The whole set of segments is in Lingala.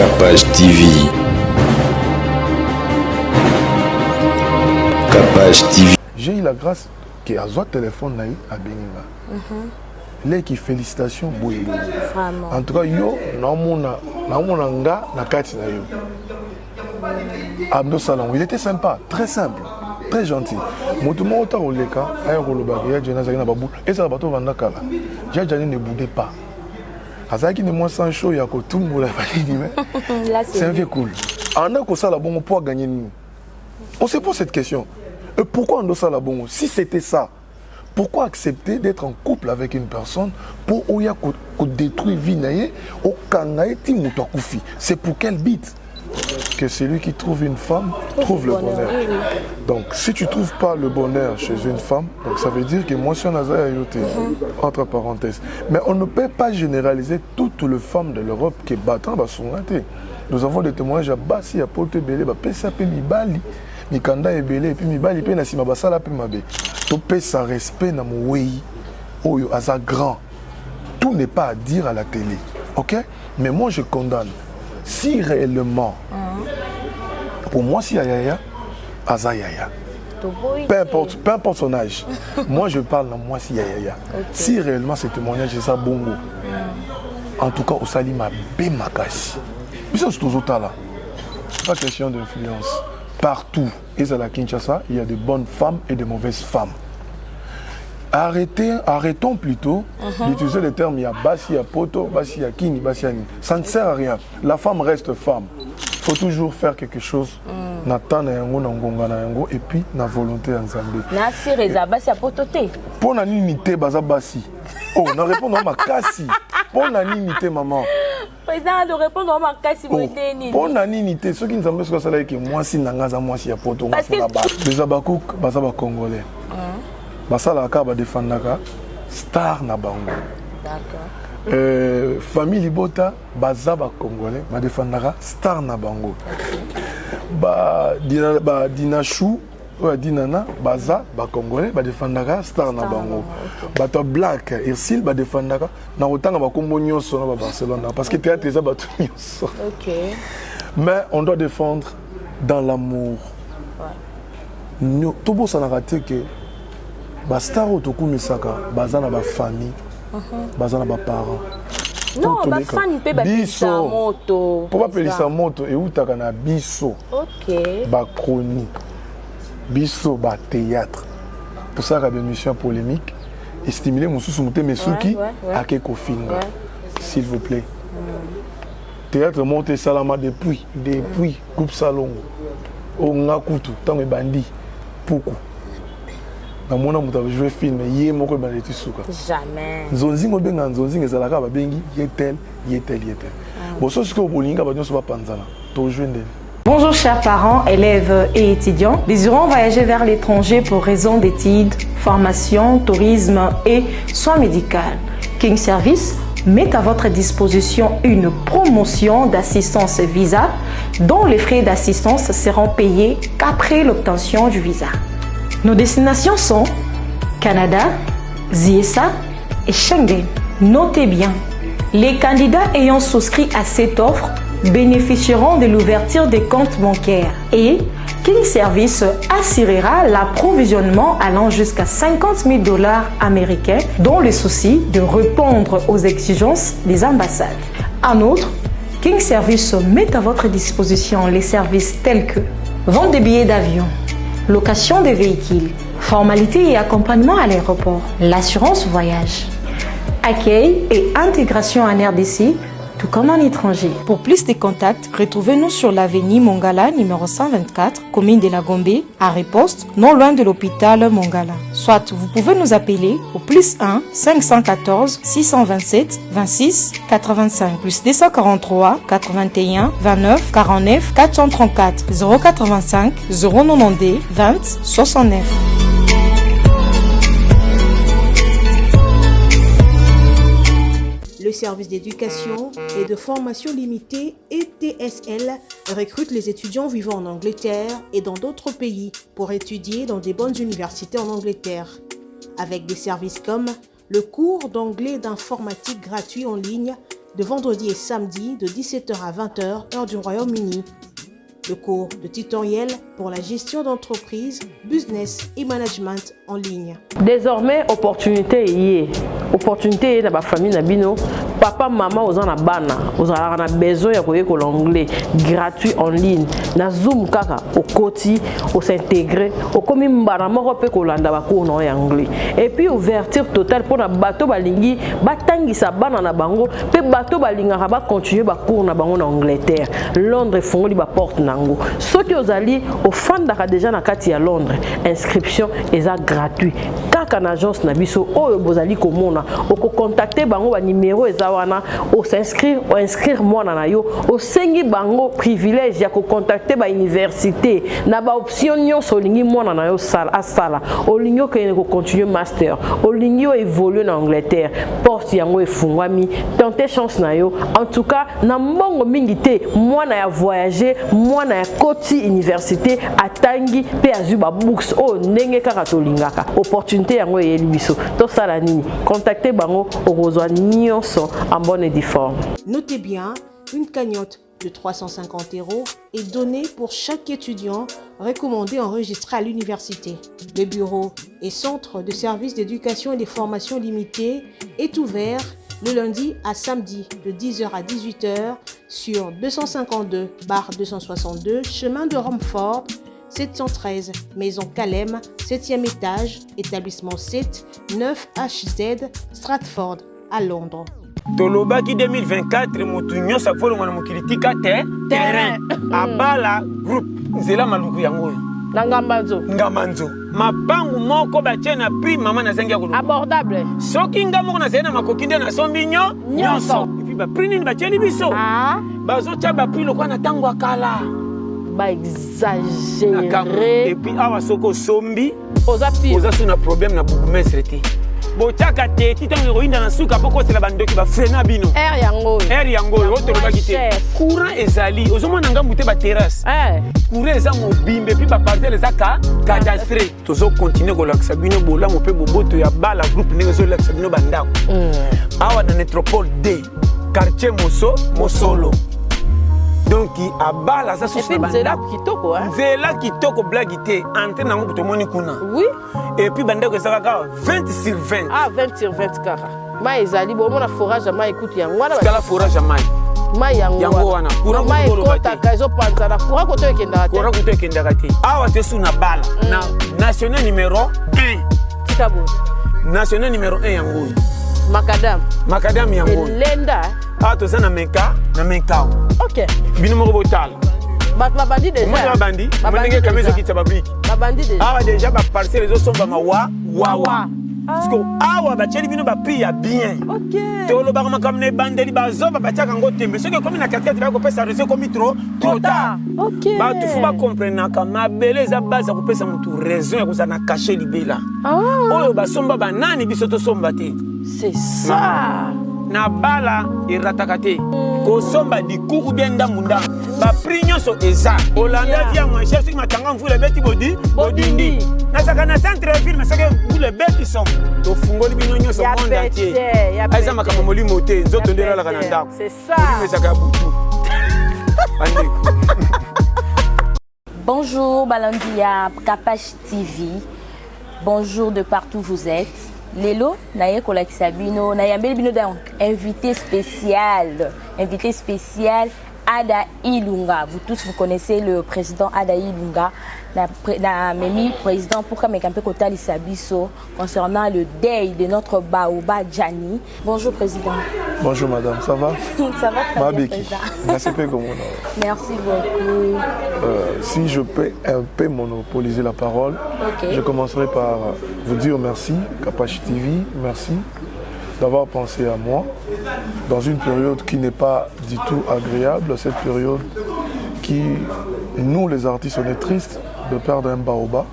Capage TV. Capage TV. J'ai eu la grâce que à ce téléphone naï à Beninga. Les qui félicitations boy. Vraiment. En tout cas yo na mona nga na kati na yo. Abdo Salon, il était sympa, très simple, très gentil. Motumo ota oleka aya koloba ya jena zaki na babu et ça bato vanda kala. Jajani ne boudait pas. Azaki ne moi sans show ya ko tumbola balini mais. C'est un vieux cool. En a ko sala bongo pour gagner nous. On se pose cette question. Et pourquoi on doit ça la bongo? Si c'était ça, pourquoi accepter d'être en couple avec une personne pour oya ko détruire vie naie au kangae ti muto kufi? C'est pour quel but? Que celui qui trouve une femme trouve le bonheur. Donc, si tu ne trouves pas le bonheur chez une femme, donc ça veut dire que moi, je suis un ayoté, entre parenthèses. Mais on ne peut pas généraliser toutes les femmes de l'Europe qui battent en basongate. Nous avons des témoignages à Bassi, à Porte Belé, à Pessape, Mibali, Mikanda et Belé, et puis Mibali, puis Nassima Bassala, puis Mabé. Tu peux ça respect dans mon pays, Oyo, Aza grand. Tout n'est pas à dire à la télé. Ok? Mais moi, je condamne. Si réellement, pour moi, si Yaya, Aza Yaya. Peu importe son âge. Moi, je parle de moi si Yaya. Okay. Si réellement ce témoignage est ça, bongo. En tout cas, au Salima Bemakasi. C'est pas question d'influence. Partout, et à la Kinshasa, il y a de bonnes femmes et de mauvaises femmes. Arrêtons plutôt d'utiliser le terme il y a Bassi, il y a Poto, Bassi, il y a Kini, Bassi, ça ne sert à rien. La femme reste femme. Il faut toujours faire quelque chose. Nathan na yango na ngonga na yango et puis na volonté ensemble. Na sireza Bassi a pototé. Pour na nimité baza Bassi. Oh, na répondre à ma kasi. Pour na nimité maman. Président de répondre à ma kasi moité ni. Pour na nimité ceux qui nous embêtent ça là que moi si nangaza moi si ya Poto on va là-bas. Les abakouk baza ba congolais. Basala akaba defandaka star na bango. D'accord. Famille Libota baza ba congolais ba defandaka star na bango. Ba dinachou ou dinana baza ba congolais ba defandaka star na bango. Ba to black Irsil ba defandaka na otanga ba kombo nyonso na ba Barcelone parce que théâtre eza ba tout nyonso. OK. Mais on doit défendre dans l'amour. Ouais. Tout beau ça n'a raté que Bastaro toku misaka bazana ba famille bazana ba parents non ba fan pe ba pelisa moto pour pas pelisa moto et utaka na biso OK ba chronique biso ba théâtre pour ça que des missions polémiques et stimuler mususu muté mesuki akeko finga s'il vous plaît. Théâtre monté salama depuis groupe salon o ngakutu tango bandi poukou. Je vais filmer, jamais. Zonzingo benga zonzingo ezalaka ba bengi yetel. Bon ce que vous linga ba nyoso ba panzana. To joindre. Bonjour chers parents, élèves et étudiants. Désirant voyager vers l'étranger pour raison d'études, formation, tourisme et soins médicaux. King Service met à votre disposition une promotion d'assistance visa dont les frais d'assistance seront payés qu'après l'obtention du visa. Nos destinations sont Canada, ZIESA et Schengen. Notez bien, les candidats ayant souscrit à cette offre bénéficieront de l'ouverture des comptes bancaires et King Service assurera l'approvisionnement allant jusqu'à $50,000 américains dont le souci de répondre aux exigences des ambassades. En outre, King Service met à votre disposition les services tels que vente des billets d'avion, location des véhicules, formalités et accompagnement à l'aéroport, l'assurance voyage, accueil et intégration en RDC, tout comme en étranger. Pour plus de contacts, retrouvez-nous sur l'avenue Mongala, numéro 124, commune de la Gombe, à Riposte, non loin de l'hôpital Mongala. Soit vous pouvez nous appeler au +1 514 627 26 85 +243 81 29 49 434 085 092 20 69. Le service d'éducation et de formation limitée ETSL recrute les étudiants vivant en Angleterre et dans d'autres pays pour étudier dans des bonnes universités en Angleterre. Avec des services comme le cours d'anglais d'informatique gratuit en ligne de vendredi et samedi de 17h à 20h, heure du Royaume-Uni. Le cours de tutoriel pour la gestion d'entreprise, business et management en ligne. Désormais, opportunité y est. Opportunité dans la famille Nabino. Papa, maman, aux en a bana. Aux en a besoin de l'anglais gratuit en ligne. Na Zoom kaka au côté, au s'intégrer, au comme mbana moko pe ko landa ba cours en anglais. Et puis ouverture totale pour na bateau balingi, batangi sa bana na bango, pe bateau balinga ba continuer ba cours na bango en Angleterre. Londres fongoli ba porte nango. Ceux qui aux alliés au fan daka déjà na kati à Londres, inscription eza gratuit. Kaka na agence na biso oyo bozali komona, o ko contacter bango ba numéro eza wana, o s'inscrire, o inscrire mwana na yo, o sengi bango privilège ya ko contacter ba université na ba option nyonso lingi mwana na yo sala asala, o lingi ko ko continuer master, o lingi o évoluer na Angleterre, porte yango efungwami, tenter chance na yo. En tout cas, na mbongo mingi te, mwana ya voyager, mwana ya koti université atangi pe azuba books o ndenge kaka tolingaka. Opportunité yango eyeli biso. To sala nini? Contactez bango okozwa nyonso en bonne et due forme. Notez bien, une cagnotte de 350 € est donnée pour chaque étudiant recommandé enregistré à l'université. Le bureau et centre de services d'éducation et de formation limitée est ouvert le lundi à samedi de 10h à 18h sur 252/262 chemin de Romford, 713 Maison Calem, 7e étage, établissement 7, 9HZ, Stratford, à Londres. Tolobaki 2024 motu nyonso afolonga na mokili tika terrain abala groupe nzela maluku yango na ngamanzo mapangu moko batie na prix mama na zangi ya kolo abordable soki ngamoko na zena makoki nde na sombi nyonso et puis ba prix nini batie ni biso bazo tia ba prix lokwa na tango akala ba exagérer et puis awa soko sombi oza suna problème na bourgmestre te bochaka te titango roinda na suka poko tela bandoki ba frena bino air yango otolobaki te courant ezali ozomona ngambu te ba terrasse courant eza mobimbe puis ba parcelle eza cadastre tozo continuer ko laksa bino bolamu pe boboto ya bala groupe ndenge zo laksa bino bandako awa na métropole D quartier Mosolo donc abala ça sous bandako kitoko nzela kitoko blague te entre nango butomoni kuna oui et puis bandako ezaka 20 sur 20 20 sur 20 kaka mai ezali bo mona forage ya mai écoute yango wana kala forage ya mai mai yango wana courant mai kotaka ezo panzana courant koto ekendaka te awa te suna bala na national numéro 1 tikabo national numéro 1 yango macadam yango lenda toza na menka ok bino moko botala babandi déjà moi babandi ndenge kamezo kitsa babriki babandi déjà awa déjà ba parcelle ezo somba mawa parce que awa batieli bino ba prix ya bien ok tolobaka makambo na ebandeli bazoba batiaka ngo tembe soki ekomi na katikati bakopesa reso ekomi trop tard ok bato fo bakomprenaka mabele eza base ya kopesa motu raison ya kozala na kashe libela oyo basomba banani biso tosomba te c'est ça na bala erataka te kosomba dikuku bien ndamunda ba prix nyonso eza olanda via moins cher soki matanga mvula beti bodindi nasaka na centre ville masaka mvula beti som tofungoli bino nyonso monde entier aiza makambo molimo te nzoto nde elalaka na ndako molimo ezaka ya butu Bonjour Balandia Kapash TV. Bonjour de partout où vous êtes. Lelo, naye kolakisa bino, nayambeli bino donc invité spécial Ada Ilunga. Vous tous vous connaissez le président Ada Ilunga, la Memi président pour Kamekampe Kotali Sabiso concernant le deuil de notre Baoba Djani. Bonjour président. Bonjour madame, ça va? Ça va très bien président. Merci beaucoup. Si je peux un peu monopoliser la parole, je commencerai par vous dire merci, Kapash TV, merci d'avoir pensé à moi dans une période qui n'est pas du tout agréable, cette période qui, nous les artistes, on est tristes de perdre un baoba.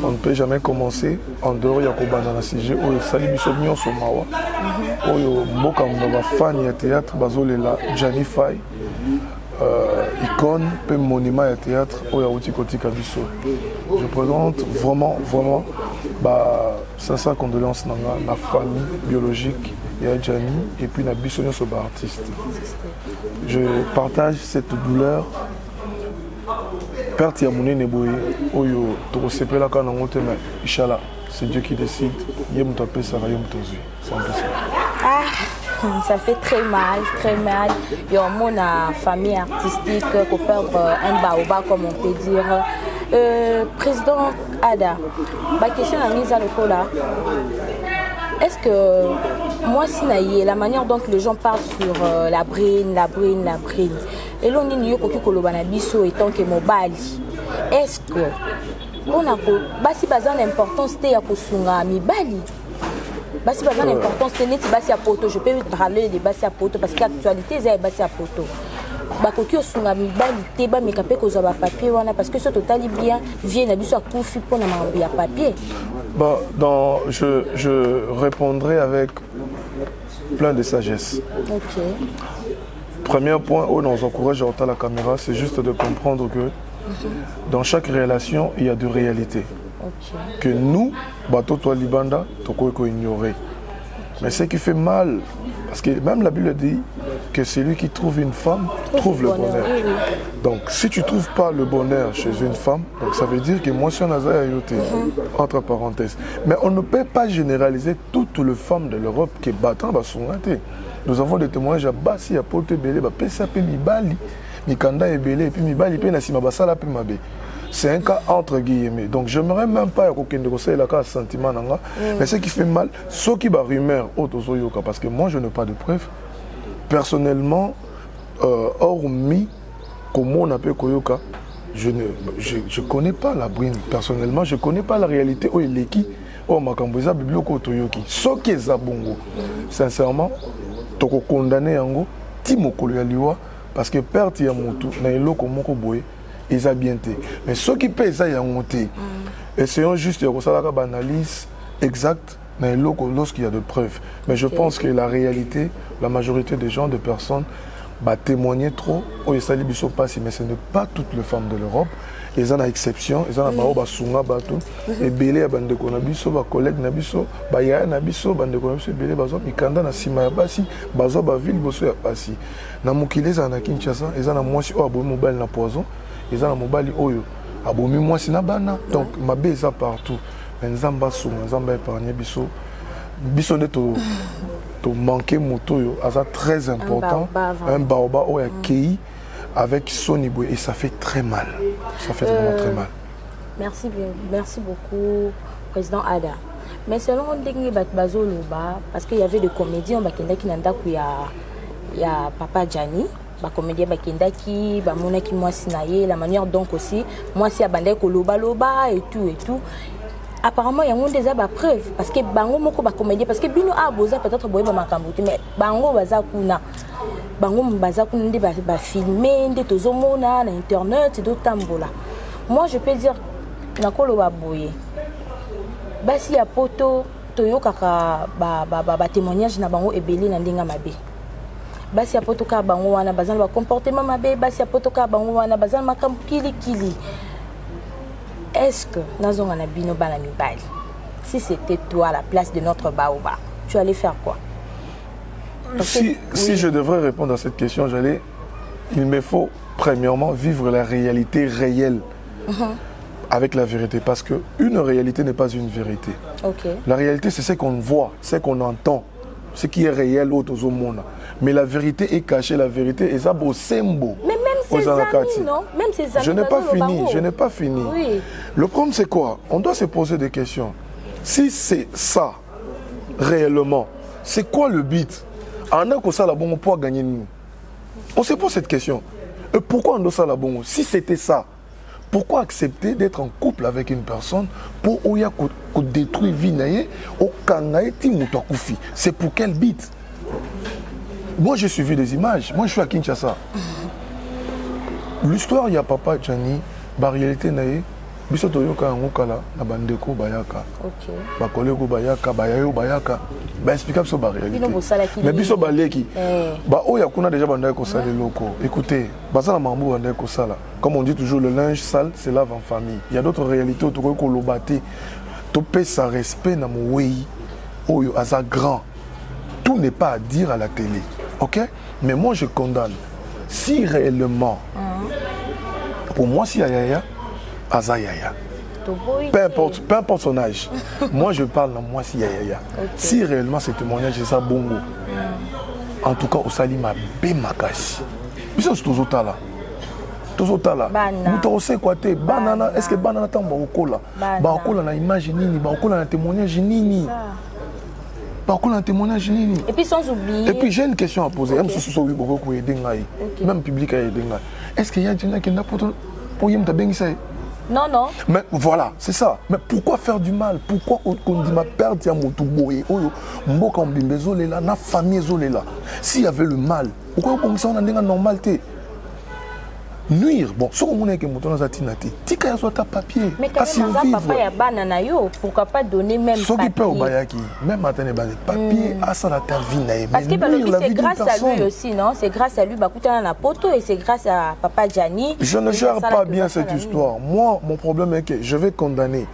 On ne peut jamais commencer en dehors de Yakoba dans la CG, où Salibi Sobnion Somawa, où Mboka Mboka fan ya théâtre, Bazolela, Djani Faye, icône, pe monument ya théâtre, où Yaouti Koti Kabiso. Je présente vraiment, 500 condoléances dans la famille biologique il y a Gianni et puis Nabiso Soba artiste. Je partage cette douleur. Perte Yamoune Neboye, Oyo, Tokosepé la Kanangote, mais Inch'Allah, c'est Dieu qui décide. Yem Tapé Sarah Yem Tozu. C'est un peu ça. Ça fait très mal, très mal. Il y a une famille artistique qui perd un baoba, comme on peut dire. Président Ada, ma question à mise à l'école là. Est-ce que moi, si la manière dont les gens parlent sur la brine, et l'on dit que Kolobanabiso étant que Mobali, est-ce que on a basi bazan l'importance de Yakosunga Mibali? Basi bazan l'importance de Neti Basi à Poto. Je peux parler de Basi à Poto parce que l'actualité c'est Basi à Poto. Bakoki Osunga Mibali, Teba Mekapé Kozaba papier, parce que ce total bien vient Nabiso à Koufi pour n'avoir papier. Bon, je répondrai avec plein de sagesse. Ok. Premier point, où on encourage à la caméra, c'est juste de comprendre que dans chaque relation, il y a de réalités. Okay. Que nous, bateau toi Libanda, toko ignorer. Mais ce qui fait mal, parce que même la Bible dit que celui qui trouve une femme trouve le bonheur. Oui. Donc si tu ne trouves pas le bonheur chez une femme, donc ça veut dire que moi je suis un ayoté, entre parenthèses. Mais on ne peut pas généraliser toutes les femmes de l'Europe qui battent son raté. Nous avons des témoignages à Bassi, à Porte Belé, à Pessape, Mibali, Mikanda et Belé, et puis Mibali, et Nassima Bassala, puis Mabé. C'est un cas entre guillemets. Donc je n'aimerais même pas qu'il y ait un sentiment. Mais ce qui fait mal, ce qui va rumeur, parce que moi je n'ai pas de preuves. Personnellement, hormis comment on appelle Koyoka, je ne connais pas la brine. Personnellement, je ne connais pas la réalité. Oh, il est qui? Oh, Makamboza, Biblioko Toyoki. Ce qui est Zabongo. Sincèrement, tu es condamné en Timo Kolialiwa parce que perte Yamotu, Nailoko Moko Boye. Ils ont bien été. Mais ceux qui payent ça, ils ont monté. Essayons juste de faire une analyse exacte lorsqu'il y a de preuves. Mais je pense que la réalité, la majorité des gens, des personnes, témoigner trop. Mais ce n'est pas toutes les femmes de l'Europe. Ils ont une exception. Ils ont un sunga batou. Et belé à bande de konabiso, collègues nabiso, baya nabiso, bande de konabiso, belé bazo, mikanda na sima ya basi, bazo ba ville boso ya basi. Na mukile za na Kinshasa, ils ont un moisi au mobile na poison. Ils ont un mobile oyo. Abomi moi si na bana. Donc ma belle est partout. Nzamba sunga, nzamba épargné biso. Biso de to manquer moto yo, ça très important. Un baoba au accueilli avec son niveau et ça fait très mal. Ça fait vraiment très mal. Merci beaucoup, Président Ada. Mais selon Ndenge Bazoloba, parce qu'il y avait des comédiens qui il y a Papa Gianni. Ba comédien bakendaki ba monaki moi sinaye la manière donc aussi moi si abandé ko loba et tout apparemment il y a déjà ba preuve parce que bango moko ba comédien parce que bino a boza peut-être boye ba makambo mais bango baza kuna nde ba filmer nde tozomona na internet do tambola. Moi je peux dire na ko loba boye basi ya poto toyokaka ba témoignage na bango ebeli na ndinga mabe. Basi apotoka bango wana bazana ba comportement mabe basi apotoka bango wana bazana makambo kili. Est-ce que nazonga na bino bana mibali si c'était toi à la place de notre baoba tu allais faire quoi? Si je devrais répondre à cette question, il me faut premièrement vivre la réalité réelle avec la vérité parce que une réalité n'est pas une vérité. La réalité c'est ce qu'on voit, ce qu'on entend, ce qui est réel au monde. Mais la vérité est cachée, la vérité est ça beau symbole. Mais même ses amis, non? Même ses amis. Je n'ai pas fini. Oui. Le problème c'est quoi? On doit se poser des questions. Si c'est ça, réellement, c'est quoi le but? En un coup ça la bonne pour gagner nous. On se pose cette question. Et pourquoi on doit ça la bonne? Si c'était ça, pourquoi accepter d'être en couple avec une personne pour détruire vie au Kangaï Timutokoufi? C'est pour quel but? Moi j'ai suivi des images, moi je suis à Kinshasa. L'histoire il y a Papa Gianni, la réalité naïe, biso toyoka ngokala na bandeko bayaka. Ba koleko bayaka, bayayo bayaka. Ba expliquer ça ba réalité. Mais biso baleki. Ba oya kuna déjà bandai ko sala loko. Écoutez, bazala mambo bandai ko sala. Comme on dit toujours le linge sale se lave en famille. Il y a d'autres réalités autour ko lobate. To pe sa respect na mo wei oyo aza grand. tout n'est pas à dire à la télé. Ok? Mais moi, je condamne. Si réellement, pour moi, si Yaya, Aza Yaya. Peu importe son âge. Moi, je parle de moi si Yaya. Okay. Si réellement ce témoignage est ça, bongo. En tout cas, au Salima, Bemakasi. Puis c'est toujours là. Toujours là. Nous savons quoi t'es. Banana, est-ce que banana t'en va au cola? Bah au cola na image nini, bah au cola na témoignage nini. Bah au cola na témoignage nini. Et puis sans oublier. Et puis j'ai une question à poser. Même si vous beaucoup aider ngai. Même public a aidé ngai. Est-ce qu'il y a des gens qui n'a pas pour y me ça? Non, non. Mais voilà, c'est ça. Mais pourquoi faire du mal? Pourquoi on dit ma perte, il y a mon tout boy, mboka mbimbezo là, na famille là. S'il y avait le mal, pourquoi on a une normalité? Nuire, bon, ce qu'on a que mon ton zatinati, tika ya soit papier. Mais quand même, papa ya banana yo, pourquoi pas donner même papier? Ce qui peut au bayaki, même matin papier, à ça la ta vie naïe. Parce que c'est grâce à lui aussi, non? C'est grâce à lui, Bakouta na poto et c'est grâce à papa Gianni. Je ne gère pas bien cette histoire. Moi, mon problème est que je vais condamner.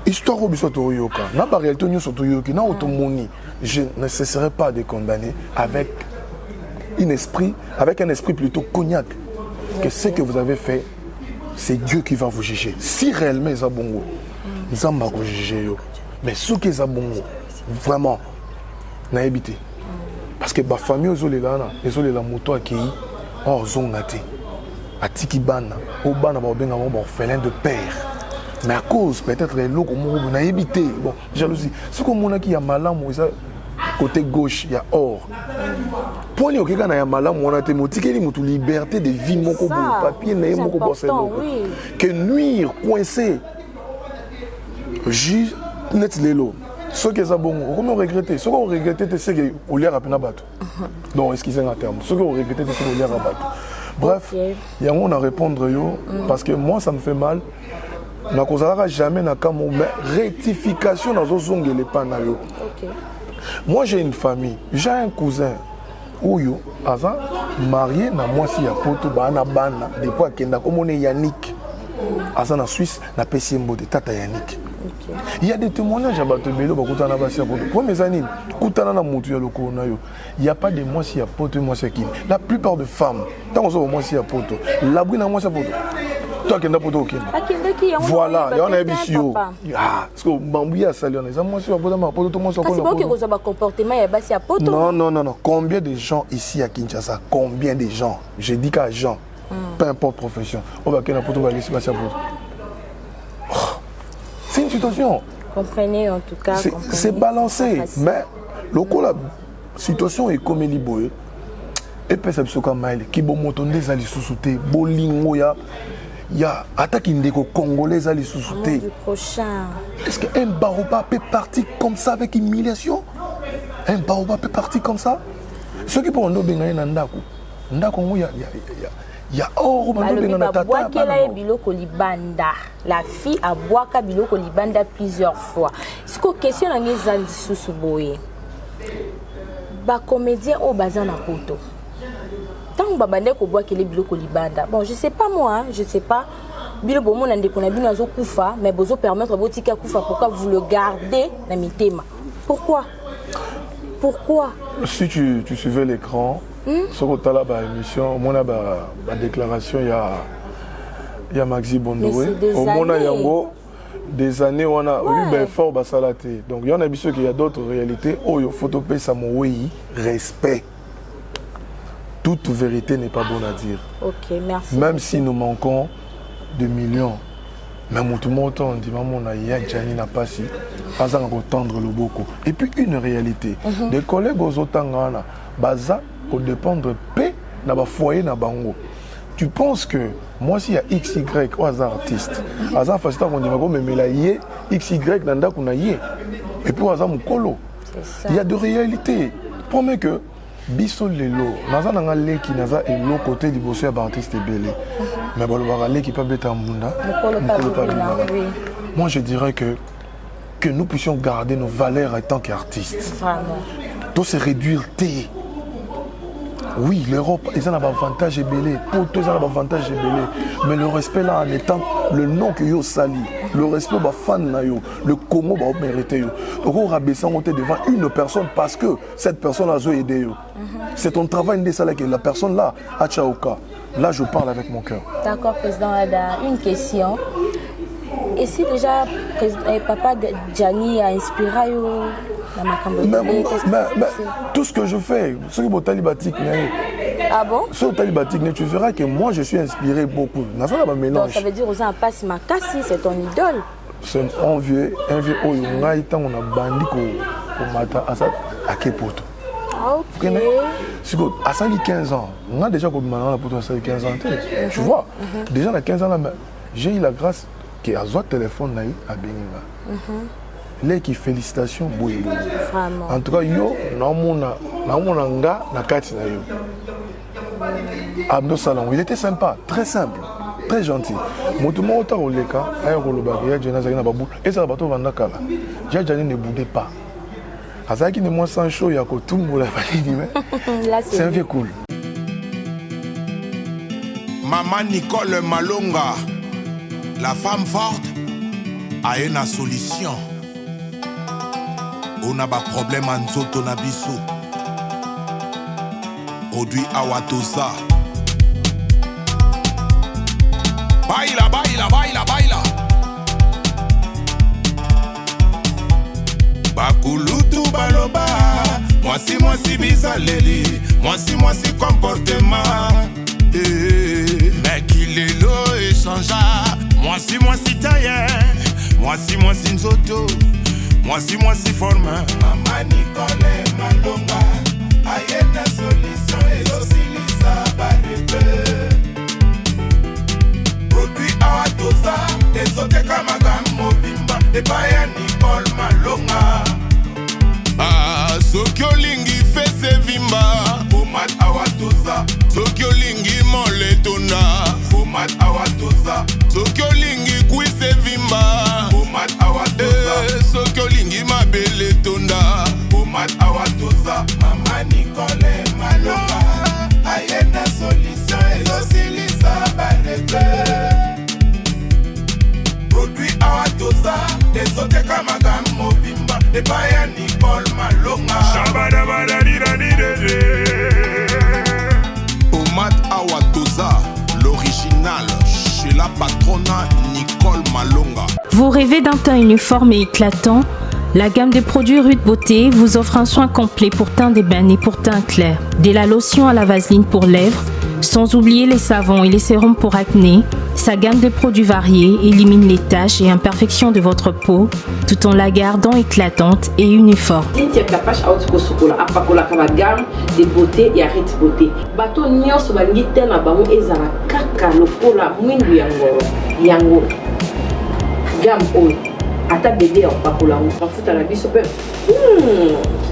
Histoire au bisoto yoka, na ba réalité nous soto yoki, na automoni, je ne cesserai pas de condamner avec un esprit plutôt cognac. Que ce que vous avez fait, c'est Dieu qui va vous juger. Si réellement ils ont bon, ils ont juger. Mais ceux qui ont bon, vraiment, n'a habité. Parce que ma famille, ils ont la moto à qui, or zone naté, à tiki bana, au bana ba orphelin de père. Mais à cause peut-être les locaux n'a habité. Bon, jalousie. Ce qu'on a qui a malam, côté gauche, il y a or. Pour nous, il y a malam, on a une liberté de vie, mon papier, mon que nuire, coincé, juste net l'élo. Ce qui est bon, comment regretter? Ce qu'on regrette, c'est que vous l'avez rappelé à battre. Donc, excusez-moi un terme. Ce qu'on regrette, c'est que vous l'avez rappelé. Bref, il y a un à répondre, parce que moi, ça me fait mal. Je ne jamais na kamo, mais rectification dans les zones les panayo. Moi, j'ai une famille, j'ai un cousin. Ouyo, Aza, marié, na moi si ya poto, bana, depuis Kenda, comme on est Yannick. Aza na Suisse, na PCMBO de Tata Yannick. Il y a des témoignages à Batobelo, Bakutana Basia Poto. Pour mes amis, Koutana na Moutu ya Loko Nayo, il n'y a pas de moi si ya poto, moi si ya Kim. La plupart de femmes, tant qu'on soit moi si ya poto, l'abri na moi si ya poto. Toi qui n'as pas de voilà, il y en a des bisous. Ah, parce que Bambouya Sali, on est à moi sur Poto, ma poto, tout le monde sur Poto. C'est bon que vous avez un comportement et basi à Poto. Non. Combien de gens ici à Kinshasa? Combien de gens? Je dis qu'à gens, peu importe profession. On va qu'il y ait un Poto, on va laisser passer à Poto. C'est une situation. Comprenez en tout cas. C'est balancé. Mais la situation est comme elle est. Et puis c'est ce qu'on a dit. Qui bon moton des ali sous-souté, bolingo ya. Il y a attaque indéco congolais à les sous-souter. Est-ce qu'un baroba peut partir comme ça avec humiliation? Un baroba peut partir comme ça? Ceux qui pourront nous bénir dans Ndako, il y a or la fille a boaka biloko libanda plusieurs fois. Ce que question na ngeza lisusu boye. Ba comédien au bazan na poto. Tant babande ko boa kele biloko libanda. Bon, je sais pas moi, je sais pas. Bilo bomo na ndeko na bino azo kufa, mais bozo permettre botika kufa pourquoi vous le gardez na mitema? Pourquoi? Si tu suivais l'écran, sur le tala ba émission, mon ba déclaration il y a Maxi Bondoué. Au mona yango des années on a eu ben fort basalate. Donc il y en a bien qu'il y a d'autres réalités. Oh yo photopé ça mon respect. Toute vérité n'est pas bonne à dire. Ok, merci. Même si nous manquons de millions, même tout le monde dit maman na ya Gianni n'a pas si, pas en tendre le boko. Et puis une réalité, des collègues aux otangana, baza au dépendre P na ba foyer na bango. Tu penses que moi si il y a XY au hasard artiste, hasard facile qu'on dit mais la yé XY nanda kuna yé. Et puis hasard mukolo. Il y a de réalités. Promets que biso lelo naza nanga leki naza elo côté liboso ya ba artiste belé mais bon le leki pas beta munda moi je dirais que nous puissions garder nos valeurs en tant qu'artistes tout se réduire té oui l'Europe ils ont un avantage belé pour tous ils ont un avantage belé mais le respect là en étant le nom que yo sali le respect va fan na yo, le comment va mériter yo. Donc on rabaisser on devant une personne parce que cette personne a aidé yo. C'est ton travail de ça que la personne là à Tchaoka. Là je parle avec mon cœur. D'accord, président Ada, une question. Et si déjà papa Gianni a inspiré yo tout ce que je fais, ce que talibatique, ah bon? Ce talibatique, tu verras que moi je suis inspiré beaucoup. Donc ça veut dire aux gens pas si Makassi, c'est ton idole. C'est un vieux on a bandi ko mata asa akepoto. Ok. Si à 15 ans, on a déjà comme maintenant pour 15 ans, tu vois. Déjà à 15 ans là, j'ai eu la grâce que à soit téléphone à Beninga. Les qui félicitations boy. En tout cas yo na nga na kati na yo. Abdo Salon, il était sympa, très simple, très gentil. Motumo ota oleka ay kolobaki ya jena zakina babu et ça bato vanda kala. Jani ne boudait pas. Azaki ne moi sans chaud ya ko tumbola balini mais c'est un vieux cool. Maman Nicole Malonga, la femme forte a une solution. On a pas problème en zoto na biso. Produit Awatosa. Baila, baila, baila, baila. Bakulutu baloba. Moi si bizaleli. Moi si comportement. Mais qu'il est l'eau échangea. Moi si tailleur. Moi si nzoto. Moi si forme. Maman Nicole Malonga. Aïe na solution et aussi lisa barbe. Produit Awatosa. Et sote kamagam mobimba. Et baya Nicole Malonga. Ah, Sokyo lingi fese vimba. Fumat Awatosa. Sokyo lingi moletona. Fumat Awatosa. Sokyo lingi kuise vimba. Fumat Awatosa. Sokyo lingi mabele tonda. Fumat Awatosa. Mama Nicole Malonga. Aye na solution et aussi lisa barbe. Produit Awatosa. Et sote kamagam mobimba. Et baya Nicole Malonga. Fumat Awatosa. L'original chez la patronne Nicole Malonga. Vous rêvez d'un teint uniforme et éclatant? La gamme de produits Rude Beauté vous offre un soin complet pour teint d'ébène et pour teint clair. De la lotion à la vaseline pour lèvres, sans oublier les savons et les sérums pour acné. Sa gamme de produits variés élimine les taches et imperfections de votre peau tout en la gardant éclatante et uniforme. De beauté et arrête beauté. Bato nyonso bangi tena bango ezala kaka lokola mwindu yango. Gam oyo ata bébé opakola bafuta na biso pe.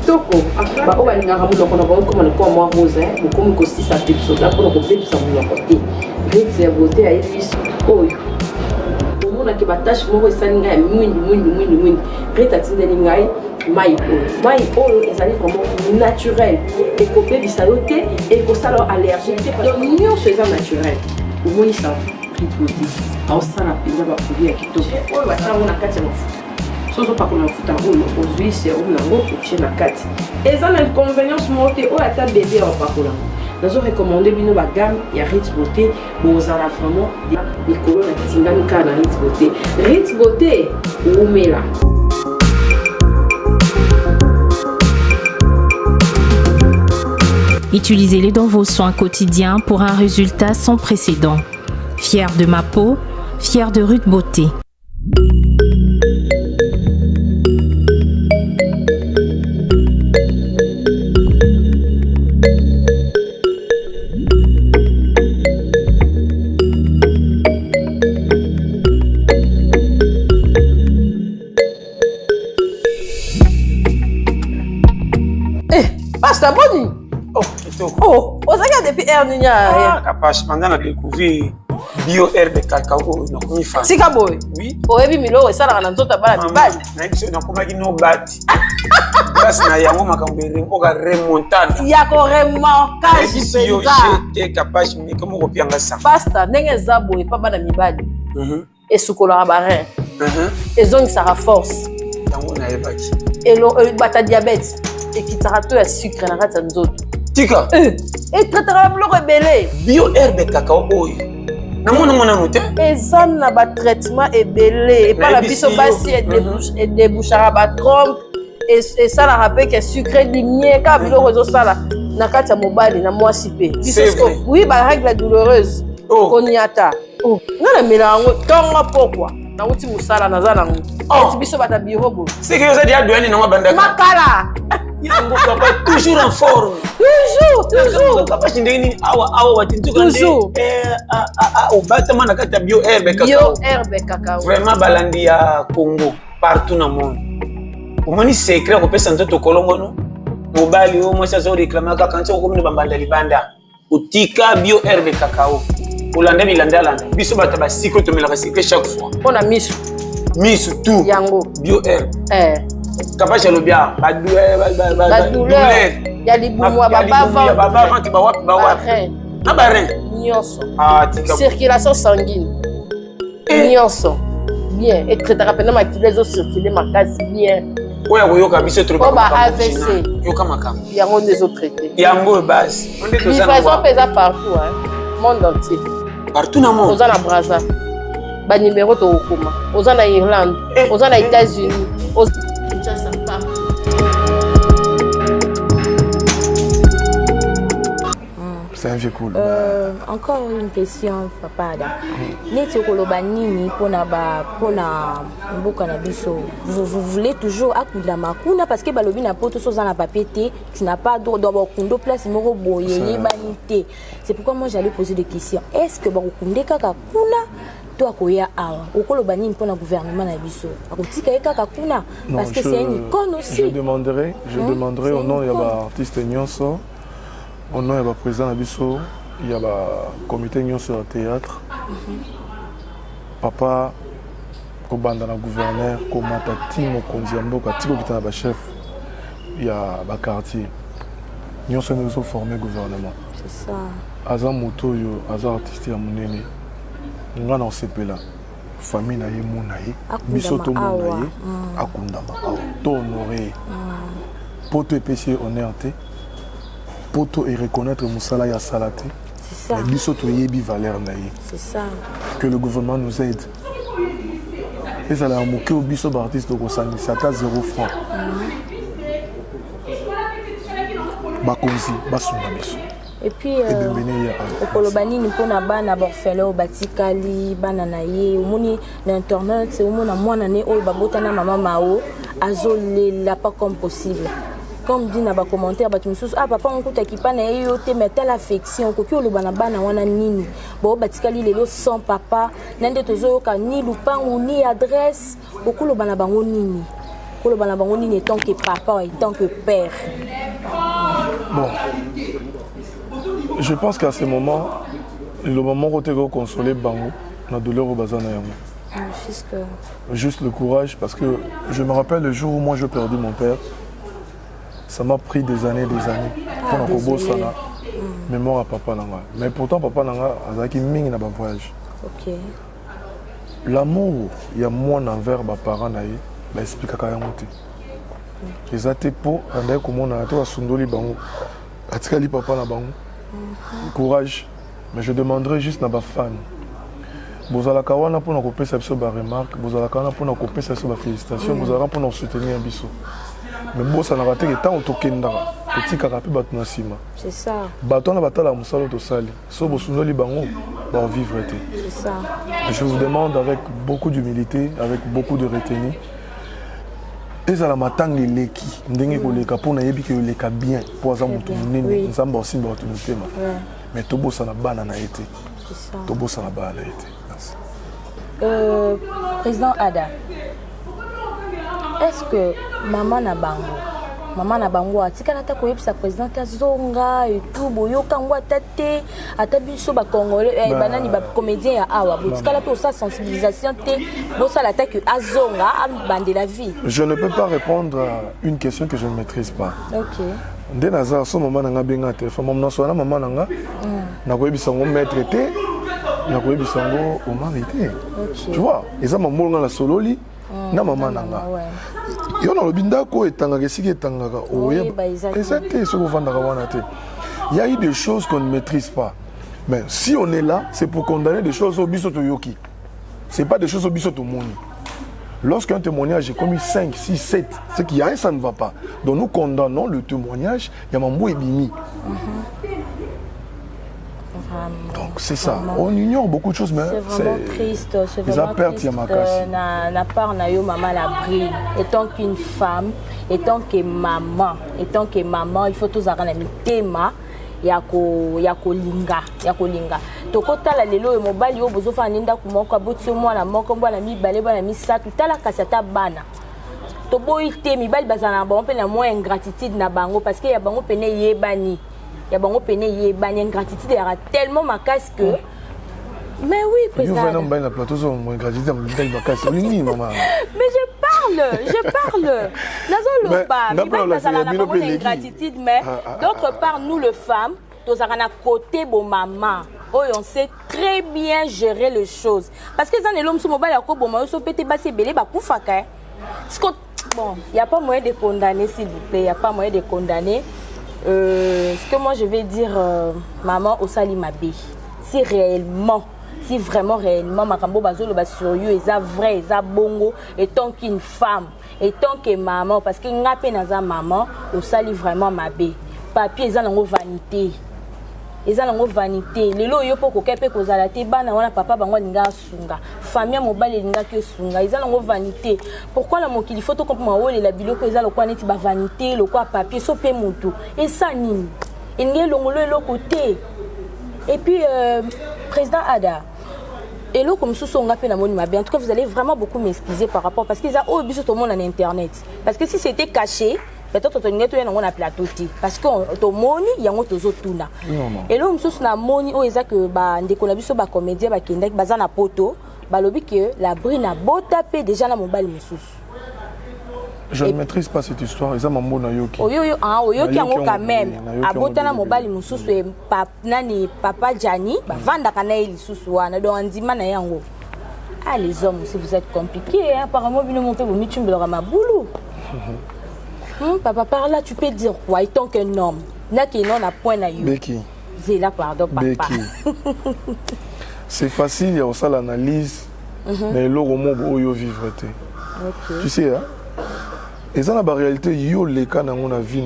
Kitoko. Ba o balingaka munoko na bango comme le moi rose bokomi ko 6 episode là pour ko pepisa munoko te. Rite ya beauté ayi biso oyo. Omona ke batache moko esalinga ya mwindu. Rite atindeli ngai mai oyo ezali vraiment naturel ekobebisa yo te ekosala allergique te parce que nyonso eza naturel omonisa Rite Beauté aosala mpenza baproduit ya kitoko oyo batango na kati ya mafuta so ozopakola mafuta oyo ozwi serum nango otie na kati eza na inconvénience moko te oyo ata bebe aopakolango nazorekomande bino bagame ya Rite Beauté bozala vraiment likolo na tingami kaka na Rite Beauté. Rite Beauté oumela. Utilisez-les dans vos soins quotidiens pour un résultat sans précédent. Fier de ma peau, fier de Rude Beauté. Basta boni. Oh, osaka depuis air ninya. Ah, capable pendant la découvrir bio air de cacao na komi fa. Sika boy. Oui. Oyebi milo esala na nzota bala mibali. Na biso na komaki no bati. Grâce na yango makambere mpoka remontada. Ya ko remontage penza. J'étais capable mais comme ko pianga sa. Basta ndenge za boy pa bana mibali. Esukola ba rein. ezongisaka force yango nayebaki bata diabète ekitaka to ya sucre na kati ya nzoto tika etrataka biloko ebele bio herbe kakao oyo namonango nano te eza na batraitement ebele epa na biso basi edebouchaka batrompe esalaka mpe ke sucre limie kaka biloko ezosala na kati ya mobali na mwasi mpe oui barègle douloureuse koniata nga na mela yango ntongo pokwa nauti mosala naza nango eti biso bata biro bo seke yoza dia doyani nango bandaka makala yango papa toujours en forme toujours papa ndenge nini awa watintuka obatama na kati ya bio herbe cacao vraiment balandi ya Congo partout na monde omoni secret kopesa nzoto kolongono mobali o mwasi azoreklama kaka nti okomina bambanda libanda otika bio herbe cacao olanda bilanda biso bato basiko tomelaka secret chaque fois mpona misu tout yango bio herbe kapasha lobia badouleur ya libumwa babavanti bawapi na barin nyonso circulation sanguine nyonso bien etretaka mpena makilo ezocircule makasi bien oyo koyoka biso AVC yoka makambo yango nde ezotraite yango basi livraison mpe eza partout monde entier partout na monde oza na Brazza banimero tokokoma oza na Irlande oza na États-Unis C'est un vieux cool. Encore une question, papa Ada. Neti okoloba nini pona mboka na biso. Vous voulez toujours akunda makuna parce que balobi na poto soza na papier té, tu n'as pas droit d'abokundo place moko boyeye banité. C'est pourquoi moi j'allais poser des questions. Est-ce que bakunde kaka kuna to akoya awa okoloba nini pona gouvernement na biso akotika kaka kuna parce que c'est une icône aussi. Je demanderai au nom de l'artiste Nyonso. Au nom du président Nabiso, il y a le comité sur le théâtre. Papa, comme gouverneur, comme Timo Kondiambo, Tiko qui est chef, il y a le quartier. Nous sommes formés gouvernement. C'est ça. Azam Moto, Azam artiste à Mounene. Nous avons CP là. Famille na yemunaye, bisoto munaye, akundama, to honoré. Poto épicier honnêteté. Poto et reconnaître Moussala ya Salate. C'est ça. Mais bisoto yebi valeur naye. C'est ça. Que le gouvernement nous aide. Et ça l'a moqué au biso d'artiste au Kosani, c'est à 0 francs. Bakonzi, basuna biso. Et puis okolobani ni pona bana borfelo batikali bana na ye omoni na internet c'est omona mwana ne oyo babotana mama mao azolela pas comme possible. Comme dit na ba commentaire ba tumususu papa on kuta kipa na yo te mais telle affection ko ki olobana bana wana nini bo batikali lelo sans papa nande tozoyoka ni lupangu ni adresse okolobana bango nini kolobana bango nini tant que papa et tant que père. Bon, je pense qu'à ce moment le moment où tu es consolé bango na douleur au bazana yango. Juste le courage parce que je me rappelle le jour où moi j'ai perdu mon père. Ça m'a pris des années pour un robot ça là mémoire à papa nanga mais pourtant papa nanga azaki mingi na ba voyage. OK. L'amour il y a moi envers ba parents naï ba expliquer ka yango te. Ezate po andai komona to asundoli bango atikali papa na bango. Courage mais je demanderai juste na ba fan. Bozalaka wana pour na kopesa biso ba remarque, bozalaka wana pour na kopesa biso ba félicitations, bozalaka pour na soutenir biso. Mais bon, ça n'a pas été que tant que petit carapé battu sima. C'est ça. Bâton la bataille à Moussalo to Sali. So bosuno li bango va vivre été. C'est ça. Je vous demande avec beaucoup d'humilité, avec beaucoup de retenue. Et ça la matang les leki. Ndenge ko leka pour na yebi que leka bien pour ça mutu munene nzamba aussi ba tu mutema. Mais tobo ça na bana na été. C'est ça. Tobo ça na bana na été. Merci. Président Ada. Est-ce que maman na bango atikala ta koyebisa président azonga et tout boyoka ngwa tate atabiso ba congolais banani ba comédien ya awa botikala pe sa sensibilisation te bosala ta que azonga bande la vie. Je ne peux pas répondre à une question que je ne maîtrise pas. OK. Nde naza so maman nanga benga téléphone maman so na maman nanga na koyebisa ngo maître te na koyebi sango au mari. Tu vois, eza mamolonga la sololi na mama nanga. Yo na lobi ndako etangaka esiki etangaka oyeba. Exactement ce qu'on vend dans wana te. Il y a eu des choses qu'on ne maîtrise pas. Mais si on est là, c'est pour condamner des choses au biso to yoki. C'est pas des choses au biso to moni. Lorsqu'un témoignage est commis 5, 6, 7, c'est qu'il y a un, ça ne va pas. Donc nous condamnons le témoignage, il y a Mambo et Bimi. Donc c'est ça. On ignore beaucoup de choses, mais c'est vraiment triste. C'est vraiment triste. Na part na yo maman la brille. Étant qu'une femme, étant que maman, il faut tous avoir un thème. Yako linga. Tokota lelo mobali yo bozofa ninda kumoko aboti mwana moko mbana mibale bana misatu tala kasata bana. To boite mibali bazana ba on pe na moins ingratitude na bango parce que ya bango pene yebani. Ya bango pene yebani ingratitude ya tellement makasi que mais oui président. Yo vraiment la plateau sur moins ingratitude maman. Mais je parle. Nazolo pas. Mibali bazana na bango ingratitude mais d'autre part nous les femmes tous à côté de maman. Oh, on sait très bien gérer les choses. Parce que dans l'homme sur mobile, bon, il n'y a pas moyen de condamner, s'il vous plaît. Il n'y a pas moyen de condamner. Ce que moi je vais dire, maman, au Salimabé, si vraiment réellement, Makambo Bazolo Basuryo, est vrai, est bongo, étant qu'une femme, étant que maman, parce que n'a pas naza maman, au Sali vraiment Mabé. Papier, ils ont vanité. Ils ont vanité. Les lots yo poko kepe kozala te bana wana papa bango linga sunga. Famille mobile linga ke sunga. Ils ont vanité. Pourquoi la mokili faut to comprendre wole la biloko ils ont quoi neti ba vanité, le quoi papier so pe mutu. Et ça nini. Inge longolo le côté. Et puis président Ada et là comme sous on appelle la moni mabe. En tout cas vous allez vraiment beaucoup m'excuser par rapport parce qu'ils a au biso tout le monde en internet. Parce que si c'était caché peut-être que tu as un plateau parce que tu moni il y a un autre tuna et là on na moni o eza que ba ndeko biso ba comédien ba kenda baza na poto ba lobi que la brina bota pe déjà na mobile mususu. Je ne maîtrise pas cette histoire, ils ont mambo na yoki. Oyo qui yango quand même abota na mobile mususu e nani papa Jani ba vanda kana ili susu wana do andima na yango. Ah les hommes si vous êtes compliqués hein apparemment bino monter vous mitumbe ma boulot. Papa, par là, tu peux dire quoi? Étant qu'un homme, n'a qu'il n'en a point à you. Becky. C'est là, pardon, papa. Becky. C'est facile, il y a aussi l'analyse, mais l'eau au monde où il vivre. Tu sais, hein? Et ça, la réalité, yo les cas dans mon vie,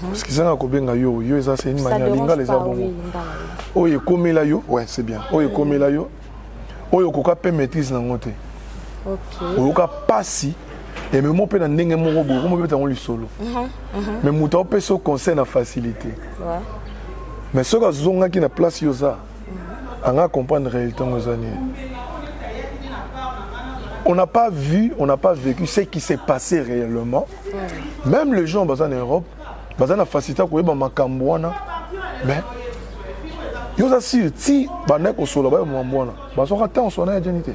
parce que ça, c'est une manière linga les abonnés. Oh, il comme là, yo, ouais, c'est bien. Oh, il comme là, yo. Oh, il y a pas maîtrise dans mon thé. Ok. Oh, il y a pas si. Et même moi, je suis un solo. Mais je suis un conseil de facilité. Mais ce que je suis en place, on va comprendre la réalité. On n'a pas vu, on n'a pas vécu ce qui s'est passé réellement. Même les gens en Europe, ils ont la facilité pour les gens. Mais ils ont assuré si ils sont là, ils sont en train de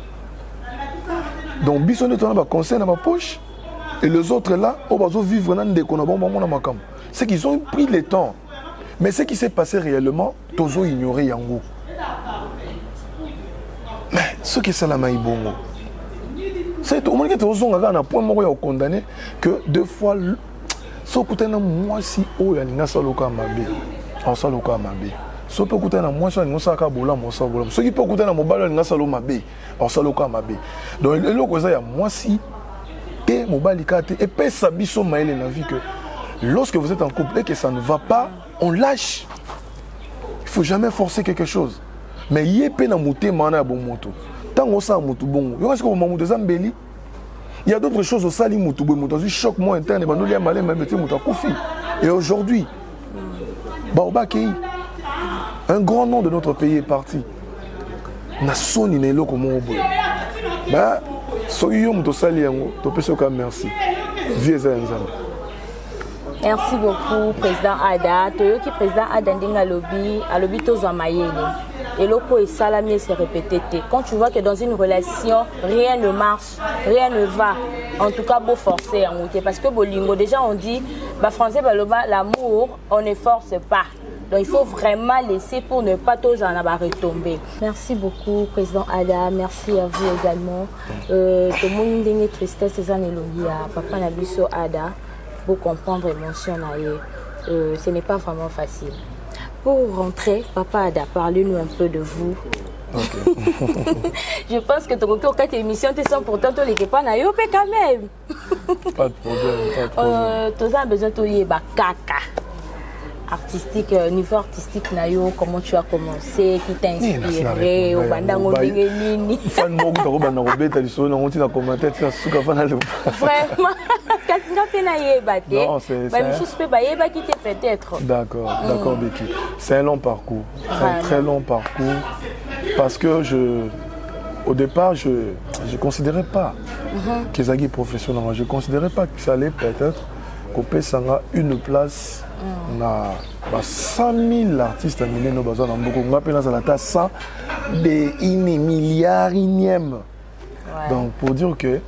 donc, ils ont un conseil dans ma poche et les autres là, ils vont vivre dans des conditions. C'est qu'ils ont pris le temps. Mais ce qui s'est passé réellement, ils ont ignoré Yango. Mais ce qui est la maïbongo, c'est au moins que ils ont point condamné que deux fois, ce que moi si oh il y a saloka mabe, en saloka mabe. So peut écouter na moi ça nous ça ka bola moi ça bola. Ce qui peut écouter na mobile na salo mabe, en saloka mabe. Donc le ko ça ya moi si te mobile kate et pe sabiso maele na vie que lorsque vous êtes en couple et que ça ne va pas, on lâche. Il faut jamais forcer quelque chose. Mais yepé na muté mana bon moto. Tant on ça mutu bon. Yo est-ce que vous mutu zambeli? Il y a d'autres choses au sali mutu bon dans un choc moins interne ba nous les malais même mutu kufi. Et aujourd'hui Baoba Kei, un grand nom de notre pays est parti. Nation ni lo comme on bah soyo muto sali yango to peso ka merci. Vieux Nzambe. Merci beaucoup, Président Ada. Toyoki Président Ada Ndinga Alobi Tozo Mayele. Et l'oko et salamier se répété. Quand tu vois que dans une relation, rien ne marche, rien ne va, en tout cas, beau forcer en route. Parce que Bolingo, déjà on dit, bah, français, bah, l'amour, on ne force pas. Donc il faut vraiment laisser pour ne pas tous en avoir retombé. Merci beaucoup, Président Ada. Merci à vous également. Tout le monde a une tristesse, c'est Papa Nabiso Ada, pour comprendre l'émotion. Ce n'est pas vraiment facile. Pour rentrer, Papa Ada, parlez-nous un peu de vous. Okay. Je pense que tu as quatre émissions, tu sens pourtant tu n'es pas naïf quand même. Pas de problème. Tu as besoin de y caca. Artistique, niveau artistique, naïo, comment tu as commencé, qui t'a inspiré, au bandango nini. Fan mo ko ba na robeta liso na ngoti na commentaire tu suka fana le. Vraiment, katinga pe na yeba te. Non, c'est ba mi suspect ba yeba qui te peut-être. D'accord, d'accord Becky. C'est un long parcours. C'est un très long parcours parce que au départ, je ne considérais pas que Zaghi professionnel. Je ne considérais pas que ça allait peut-être couper une place. On a 100 000 artistes à Mileno. On a 100 des milliardièmes. Donc, pour dire que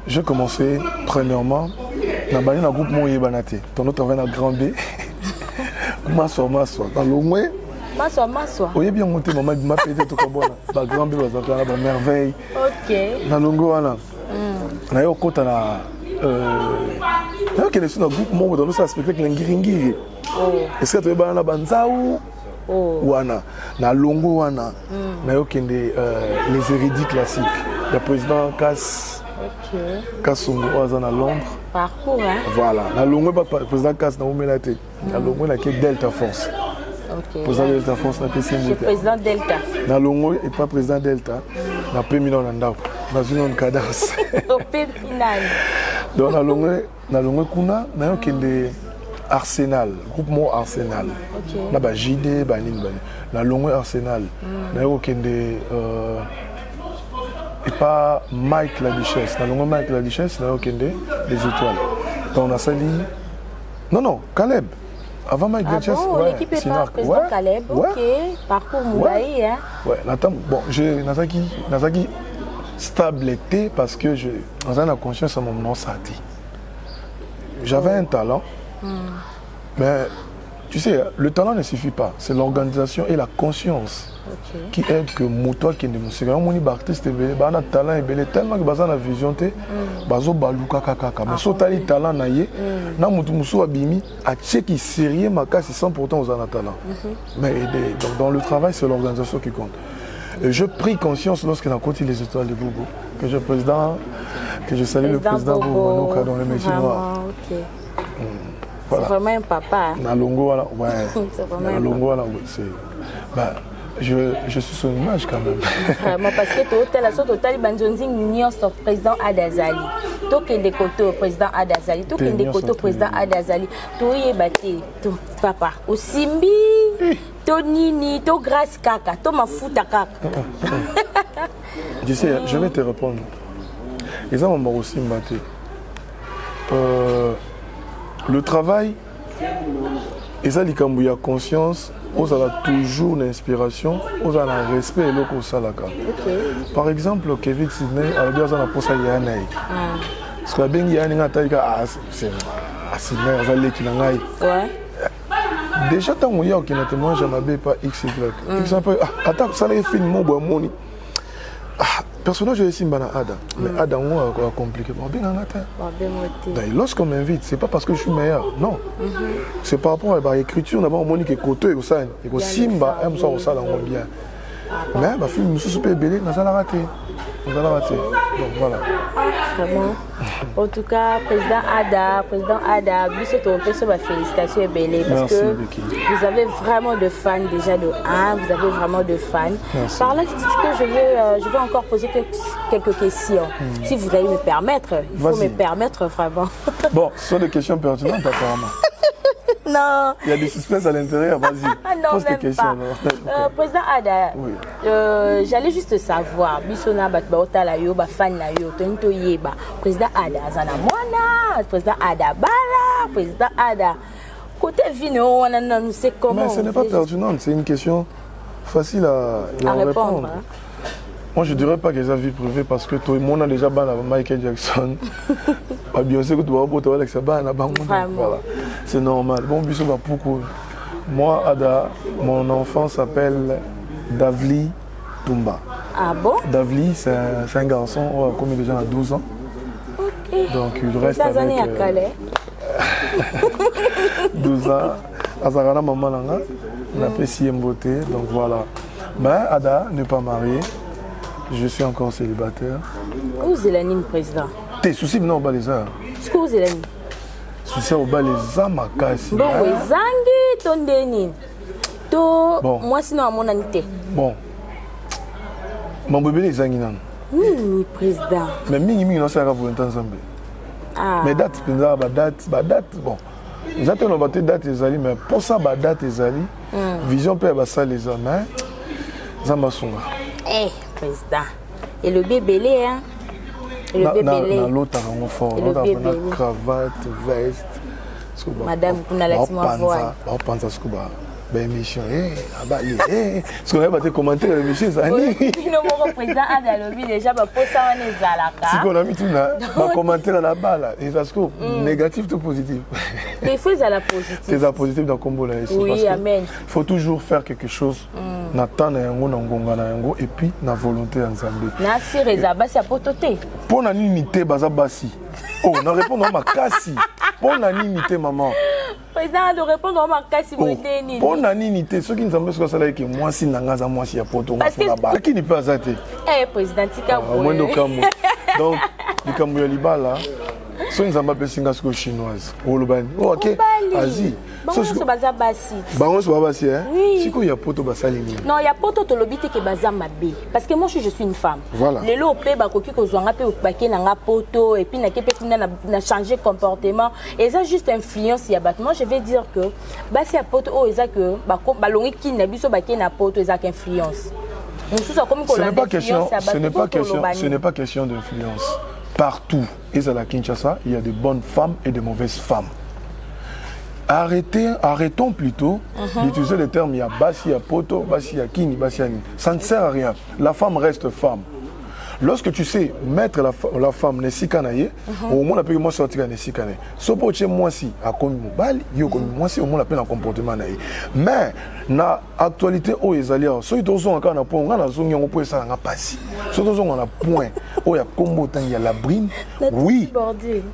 j'ai commencé premièrement dans le groupe Moye Banate. Ton autre avait un grand B. Maswa. Dans le moins. Maswa. Oui, bien monté, maman m'a pété tout comme ça. Grand B, la merveille. Ok. Dans le Goana. Là, au côté, il y a un groupe qui dans le spectacle Ngiringiri. Est-ce que tu es dans la Banzaou? Wana. Dans le Longo, Wana. Il y a les érudits classiques. Le président Kassongo à Londres. Parcours, hein? Voilà. Dans le Longo, le président Kass n'a pas été. Dans le Longo, il y a Delta Force. Ok. Président Delta Force n'a pas été. Le président Delta. Dans le Longo, il n'y a pas président Delta. N'a pas mis dans une cadence. Au final. Donc, dans le Kuna, il y a Arsenal, groupement Arsenal. Il y a JD, dans le Arsenal. Il y a et pas Mike la Duchesse. Dans le Mike la Duchesse, il y a des étoiles. Donc, on a sali. Non, Caleb. Avant Mike la Duchesse, l'équipe est pas président Caleb. Ok, parcours Moulaï. Ouais, bon, j'ai Nazaki stabilité parce que dans la conscience à mon nom sati. J'avais un talent, mais tu sais, le talent ne suffit pas. C'est l'organisation et la conscience qui aident que moi qui est musique. Mon artiste est un talent est tellement que bazan la vision te, bazo baluka kaka. Mais so tali talent naie, na mutu musu abimi, a qui sérieux ma cas 100% aux en talent. Mais donc dans le travail, c'est l'organisation qui compte. Et je pris conscience lorsqu'on a continué les étoiles de Bobo, que je salue le président Bobo dans le métier noir. Voilà. C'est vraiment un papa. Nalongo, ouais. C'est vraiment Nalongo, je suis son image quand même. Vraiment, parce que tu as la sorte de Banzonzing Union sur le président Adazali. Tu as des côtés au président Adazali. Tu as des côtés au président Adazali. Tu as battu ton papa. Au Simbi, tu Nini, tu grâce caca, tu m'as foutu caca. Je sais, je vais te répondre. Les gens m'ont aussi battu. Le travail, et ça, il y a conscience, on a toujours l'inspiration, on a le respect et l'autre salaka. Par exemple, Kevin Sidney, a dit à pour ça Yanai. Parce que bien Yanai a dit c'est Sidney, on a dit qu'il déjà tant qu'on y a qui n'a témoin jamais pas XY. Exemple, attends, ça les films mon bon moni. Personnage est Simbana Ada, mais Ada on a compliqué. Lorsqu'on m'invite, c'est pas parce que je suis meilleur, non. C'est par rapport à l'écriture, d'abord on dit que côté au sein, et que Simba aime ça au sein bien. Mais ma fille nous super belle, nous allons rater. Donc voilà. Vraiment. En tout cas, président Ada, félicitations et belle parce que vous avez vraiment de fans déjà de 1, vous avez vraiment de fans. Merci. Par là, je vais encore poser quelques questions. Si vous allez me permettre, il faut me permettre vraiment. Bon, ce sont des questions pertinentes apparemment. Non. Il y a des suspens à l'intérieur, vas-y. Non, pose tes même questions. pas. Président Ada, oui. J'allais juste savoir, Bissona Batbaota la yo, fan la yo, Tonto Yeba, président Ada Zana Mwana, président Ada Bala, président Ada. Côté Vino, on ne sait comment. Mais ce n'est pas pertinent, c'est une question facile à répondre. Hein. Moi, je ne dirais pas que c'est vie privée parce que tout le monde a déjà ban Michael Jackson. Beyoncé, que tu vas voir, voilà. C'est normal. Bon, Bissou va beaucoup. Moi, Ada, mon enfant s'appelle Davli Tumba. Ah bon? Davli, c'est un garçon comme il est déjà à 12 ans. Ok. Donc il reste avec... avec... à Calais. 12 ans. Azarana maman langa. On a fait Siemboté. Donc voilà. Mais Ada n'est pas mariée. Je suis encore célibataire. Où est le président? Tes soucis, non, pas les heures. Est-ce que vous êtes là? Soucis, au bas les âmes à casser. Bon, oui, Zangi, ton déni. Bon. Moi, sinon, à mon anité. Bon. Mon bébé, les Zangi, non. Oui, président. Mais mingi, non, c'est à volonté ensemble. Ah. Mais date, date, bon. J'attends nos date les alliés, mais pour ça, date les alliés. Vision peut avoir ça les hommes. Zambasunga. Eh, président. Et le bébé, hein? Et le bébé. Dans l'autre, on est fort. On a cravate, veste. Madame, vous allez me voir. On pense à ce que ben émission, ce qu'on a pas commenté l'émission, ça non, mon président a dans le déjà pour ça on est à la carte. Si qu'on a mis tout là, ma commentaire là-bas là, et ça se trouve négatif ou positif. Des fois à la positive. C'est la positive dans combo là ici. Oui, amen. Il faut toujours faire quelque chose. N'attend na yango na ngonga na yango et puis na volonté ensemble. Na si reza basi a pototé. Pour na unité baza basi. Oh, na répondre à ma kasi. Pour na unité maman. Président de répondre à ma kasi moté ni. Pour na unité ceux qui nous embêtent ça là que moi si nangaza moi si ya poto nga la ba. Qui n'est pas azaté. Eh président tika boy. Moi ndokambo. Donc likambo ya libala. So nous avons appelé Singasko chinoise. Olobani. Oh OK. Asie. Bon, c'est baza basi. Bon, c'est basi hein. Oui. Si quoi y a poto basalini. Non, il y a poto to lobité que baza mabe parce que moi je suis une femme. Voilà. Les lo pe ba koki ko zwanga pe okbake na nga poto et puis na kepe na changer comportement et ça juste influence ya bat. Moi je vais dire que basi ya poto oh eza que ba longi ki na biso ba ke na poto eza qu'influence. Ce n'est pas question d'influence. Partout, et à la Kinshasa, il y a de bonnes femmes et de mauvaises femmes. Arrêtons plutôt d'utiliser le terme il y a Bassi, il y a Poto, Bassi, il y a Kini, Bassi, ça ne sert à rien. La femme reste femme. Lorsque tu sais mettre la femme nesikanaye, au moins la paix moi sortir nesikanaye. Sopo chez moi si a comme mobile, yo comme moi si au moins la peine en comportement naye. Mais na actualité au ezalia, so ito zo encore na point, on a zo nyongo pour ça na passi. So to zo on a point, o ya combo tan ya la brime. Oui.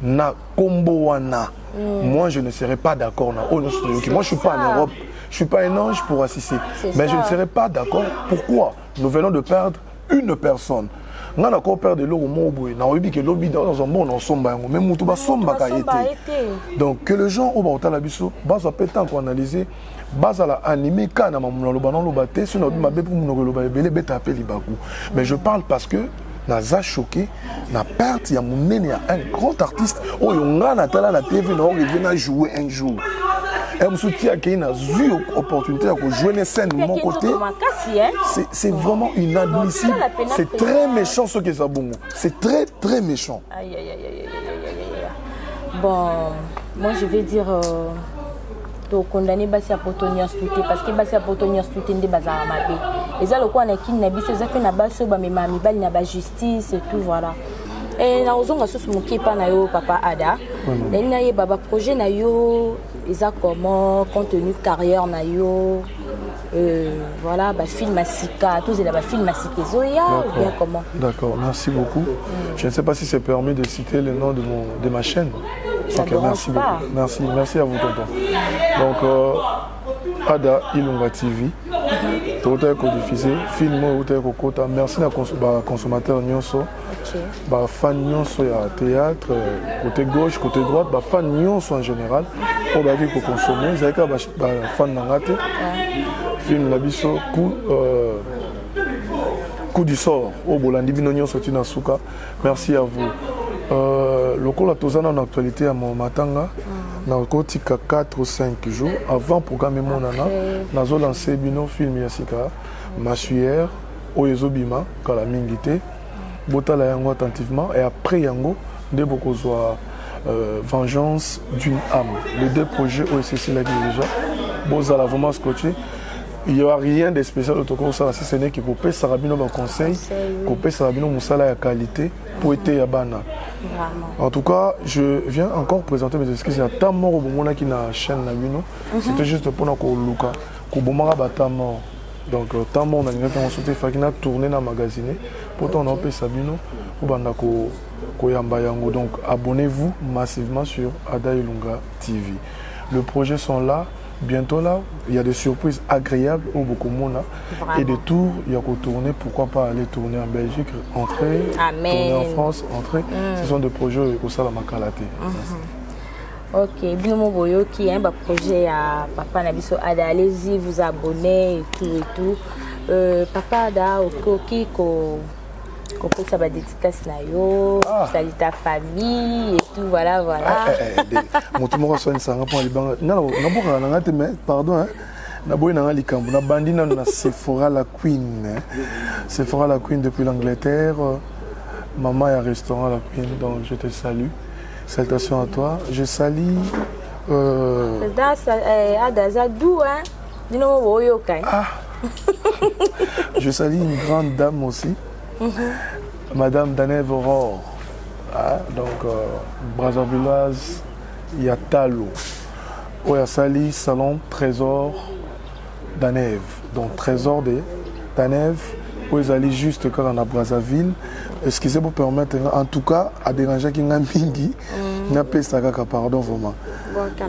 Na combo wana. Moi je ne serai pas d'accord na moi je suis pas en Europe, je suis pas un ange pour assister. Mais je ne serai pas d'accord. Pourquoi? Nous venons de perdre une personne. On a encore perdu l'eau au Moboué. On a dit que l'eau dans un bon ensemble, même tout bas sombre a été. Donc que les gens au bas la biso, bas à pétant qu'on analyser, bas à la animer quand on a mon banon le batté, sur notre mabé pour nous le belé bête appelé libakou. Mais je parle parce que naza choqué, na perte il y a mon nez un grand artiste. Oh on a Natala la TV, on revient jouer un jour. Elle me soutient qu'il y a une opportunité de jouer les scènes de mon côté. C'est vraiment inadmissible. C'est très méchant ce que ça bon. C'est très très méchant. Aïe aïe aïe aïe aïe. Bon, moi je vais dire to condamner basi à potonias tout parce que basi à potonias tout ndé bazara mabe. Et ça le quoi na kin na biso za pe na baso ba mema mibali na ba justice et tout voilà. Et na ozonga sous mon kipa na yo papa Ada. Et na ye baba projet na yo eza comment contenu carrière na yo voilà ba film asika tous et là ba film asika zoya ou bien comment. D'accord, merci beaucoup. Je ne sais pas si c'est permis de citer le nom de ma chaîne. OK, merci beaucoup. Merci à vous tonton. Donc Ada Ilunga TV. Tout est codifié, film tout est codé. Merci à consommateur nyonso. Ba fan nyonso ya théâtre côté gauche, côté droite, ba fan nyonso en général. On va dire qu'on consomme, zaka ba fan nangate. Film la biso coup du sort au Bolandi bino nyonso tina suka. Merci à vous. Le col a tous en actualité à mon matanga. Na kotika 4 ou 5 jours avant programme mon nana nazo lancer bino film yasika Massuyer oyezobima kala mingité botala yango attentivement et après yango de beaucoup soit vengeance d'une âme les deux projets OSC là déjà bozala vraiment scotché il n'y aura rien de spécial autour de ça, si ce n'est que couper Sarabino un conseil, couper Sarabino Moussala à qualité pour être Yabana. En tout cas, je viens encore présenter mes excuses. Il y a tant mort au moment qui n'a chaîne Nabino. C'était juste pour nous Luka, Koubomara Batamo. Donc, tant mort on a sauté, il a tourné dans le magazine. Pourtant, on a fait Sabino pour Bandako Koyambayango. Donc, abonnez-vous massivement sur Ada Ilunga TV. Les projets sont là. Bientôt là, il y a des surprises agréables au Bokomona. Et des tours, il y a qu'à tourner. Pourquoi pas aller tourner en Belgique, entrer, tourner en France, entrer. Ce sont des projets au Salam Makalate. Ok, Binomo Boyo qui est un projet à Papa Nabiso Ada. Allez-y, vous abonnez et tout. Papa Ada, qui fait sa dédicace na yo, salut ta famille et tout, voilà. Mon tout le monde soit un pour les banques. Non, pardon, hein. Na bandi na Sephora la Queen. Sephora la Queen depuis l'Angleterre. Maman est à restaurant la Queen, donc je te salue. Salutations à toi. Je salue. Adazadou, hein. Dis-nous, Boyo, je salue une grande dame aussi. Madame Danève Aurore, donc Brazzavilloise, il y a Talo, où il y a Sali, Salon, Trésor, Danève, donc Trésor de Danève, où ils allaient juste quand on a Brazzaville. Excusez pour permettre, en tout cas, à déranger qui n'a mingi, n'a pas ça qu'à pardon vraiment.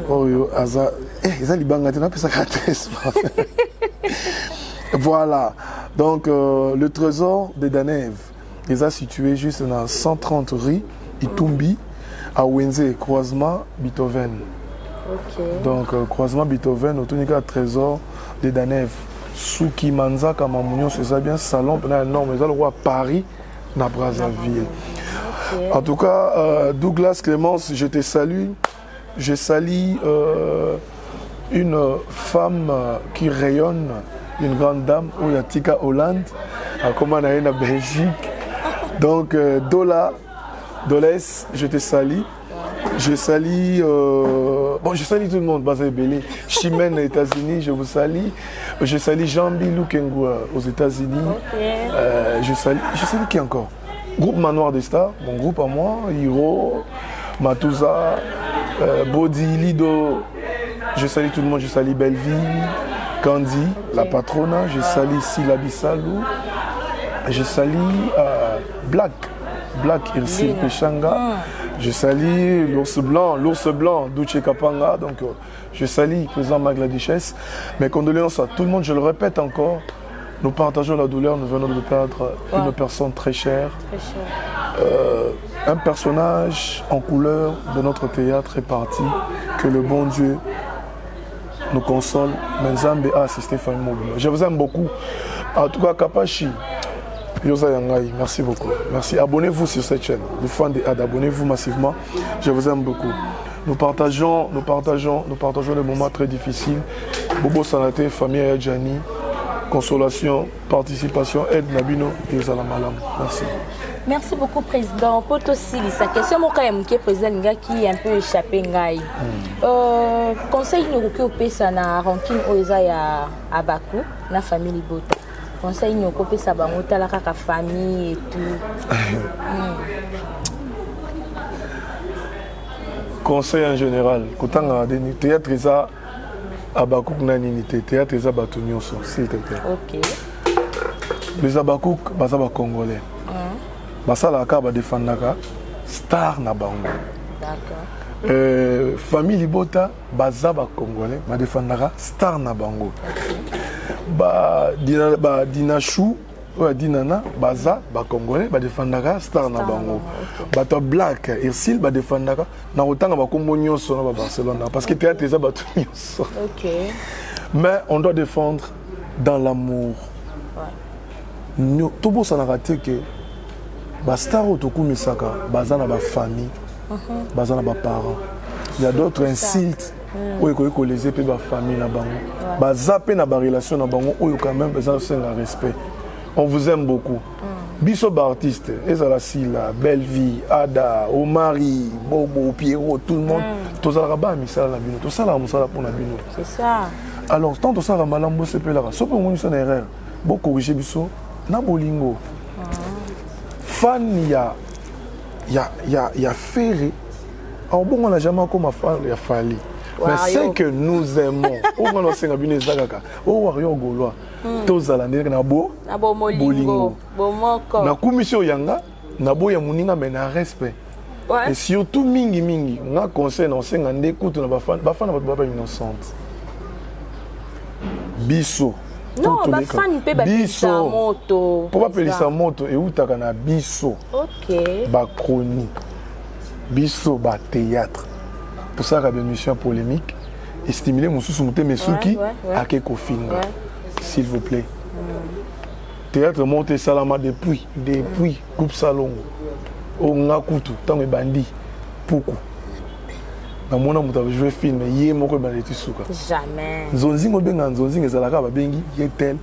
Oh yo, aza, ils allaient bangater, n'a pas ça qu'à voilà, donc le trésor de Danève, ils sont situés juste dans 130 rue Itumbi, à Wenze, croisement Beethoven. Donc croisement Beethoven, autour du trésor de Danève. Souki Manza, Kamamounion, c'est ça bien, salon, énorme, ils ont le roi Paris, dans Brazzaville. En tout cas, Douglas Clémence, je te salue. Je salue une femme qui rayonne. Une grande dame, où il y a Tika Hollande, à Comanaï, en Belgique. Donc, Dola, Doles, je te salue. Je salue, je salue tout le monde, Baza Ebele. Chimène aux États-Unis, je vous salue. Je salue Jean-Bi Lukengua aux États-Unis. Je salue qui encore? Groupe Manoir des Stars, mon groupe à moi, Hiro, Matouza, Bodi, Lido. Je salue tout le monde, je salue Belleville. Candy, la patrona, je salue Silabi Salou, je salue Black Irsil Pechanga, je salue l'ours blanc, Douche Kapanga, donc je salue le président Magladichez. Mes condoléances à tout le monde, je le répète encore, nous partageons la douleur, nous venons de perdre une personne très chère. Un personnage en couleur de notre théâtre est parti, que le bon Dieu nous console. Menzambe a assisté Famille Mobile. Je vous aime beaucoup. En tout cas, Kapachi, Yosa Yangai, merci beaucoup. Merci. Abonnez-vous sur cette chaîne. Les fans de Ada, abonnez-vous massivement. Je vous aime beaucoup. Nous partageons des moments très difficiles. Bobo Sanate, famille Ayadjani, consolation, participation, aide Nabino et Zalamalam. Merci. Merci beaucoup, Président. Pour aussi, sa question, moi, quand même, qui est président, qui est un peu échappé, conseil nous recouper ça na ranking Oeza à Bakou, la famille Libota. Conseil nous recouper ça bangota la kaka famille et tout. Conseil en général, quand on a des théâtres à Bakou, nanité, théâtre à Batounion, s'il te plaît. Ok. Les Abakouk, bazaba congolais. Basala ka ba defandaka star na bango. D'accord. Famille Libota bazaba congolais ba defandaka star na bango. Ba dinachou ou dinana baza ba congolais ba defandaka star na bango. Ba to Black Irsil ba defandaka na otanga ba kombo nyonso na Barcelone parce que théâtre eza ba tout nyonso. OK. Mais on doit défendre dans l'amour. Nous tout beau ça n'a raté que Bastaro Tokumisaka, Bazana ba famille, Bazana ba parents. Il y a d'autres insultes où il faut les épées ba famille na bango. Bazapé na ba relation na bango où il quand même besoin de respect. On vous aime beaucoup. Biso ba artiste, Ezala Sila, Belleville, Ada, Omari, Bobo, Pierrot, tout le monde. Tous les rabats misala na bino, tout ça là musala pour na bino. C'est ça. Alors, tant que ça, Ramalambo, c'est plus là. Sauf pour moi, c'est une erreur. Bon, corriger Bisso, na bolingo. Fan, il y a Ferré. Alors, bon, on n'a jamais comme fan, il y a Fali. Mais c'est que nous aimons. On va lancer un business d'Agaka. Oh, Wario Gaulois. Tous à l'année, na bo bolingo. Na commission Yanga, na bo ya muninga, mais na respect. Et surtout, mingi, on a conseil, on sait qu'on écoute, on a pas innocente. Bisso. Non, ma fan peut appeler ça moto. Pourquoi appeler ça moto? Et où tu as bisso? Ok. Ba chronique. Bisso, ba théâtre. Pour ça, il y a une mission polémique. Et stimuler mon sous-mouté Mesuki à Kekofinga. S'il vous plaît. Théâtre monté Salama depuis Coupe Salon. On a coutu, tant que bandit. Pourquoi? Na mona muta jouer film yé moko ba leti suka jamais zonzingo benga zonzingo ezalaka ba bengi yetel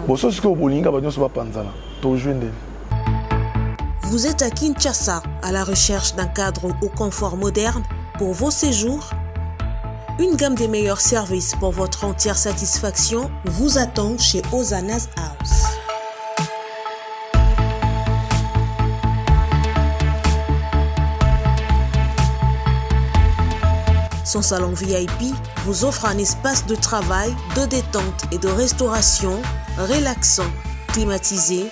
bon so ce que bolinga ba nyonso ba panzana to joindre. Vous êtes à Kinshasa à la recherche d'un cadre au confort moderne pour vos séjours. Une gamme des meilleurs services pour votre entière satisfaction vous attend chez Ozana's House. Son salon VIP vous offre un espace de travail, de détente et de restauration relaxant, climatisé.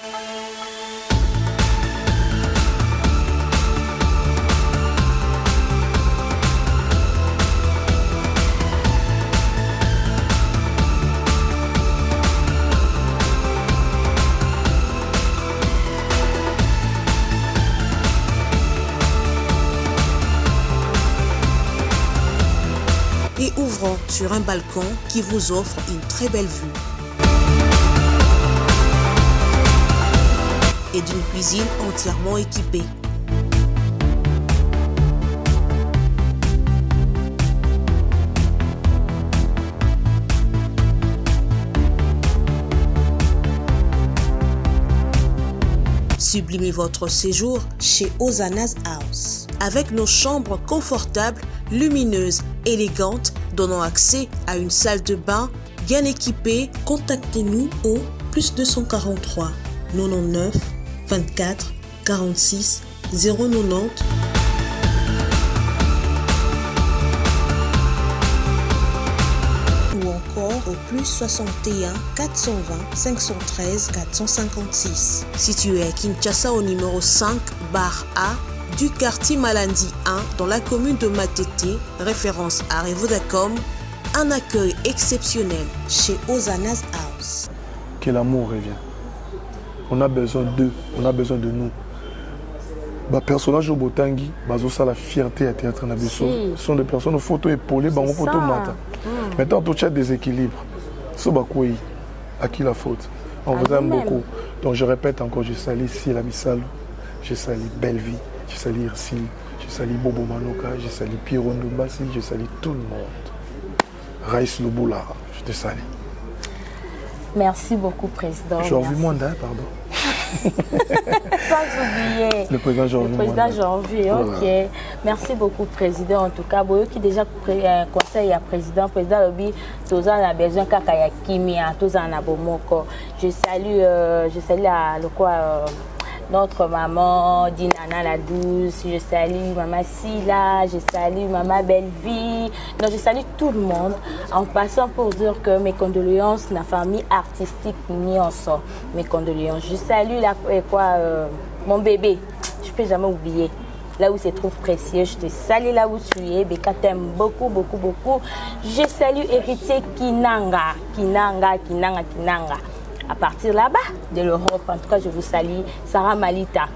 Et ouvrant sur un balcon qui vous offre une très belle vue. Et d'une cuisine entièrement équipée. Sublimez votre séjour chez Ozana's House. Avec nos chambres confortables, lumineuses, élégantes, donnant accès à une salle de bain bien équipée, contactez-nous au +243 99 24 46 090 ou encore au +61 420 513 456. Situé à Kinshasa au numéro 5 bar A du quartier Malandi 1 dans la commune de Matete, référence à Revodacom, un accueil exceptionnel chez Ozana's House. Que l'amour revient. On a besoin d'eux, on a besoin de nous. Les personnages au Botangi, ça la fierté à Théâtre Nabiso. Ce sont des personnes photo épaulées, photo mata. Maintenant, tout chat déséquilibre. Sobakoué, à qui la faute? On vous aime beaucoup. Donc je répète encore, je salue Sila Bissalo, je salue Bellevie, je salue Irsil, je salue Bobo Manoka, je salue Pierre Ndombasi, je salue tout le monde. Raïs Loboula, je te salue. Merci beaucoup, Président. Janvier Mwanda, pardon. Sans oublier. Le président Janvier. Le président Janvier, ok. Voilà. Merci beaucoup, Président. En tout cas, vous qui déjà conseil à Président, Président Lobi, tous en a besoin kakaya kimia, tous en a bomoko. Je salue le quoi. Notre maman, Dinana la douce, je salue maman Sila, je salue maman Bellevie, je salue tout le monde en passant pour dire que mes condoléances, la famille artistique ni en sort, mes condoléances. Je salue mon bébé, je ne peux jamais oublier. Là où c'est trop précieux, je te salue là où tu es. Beka t'aime beaucoup, beaucoup, beaucoup. Je salue héritier Kinanga. À partir là-bas de l'Europe, en tout cas, je vous salue. Sarah Malita,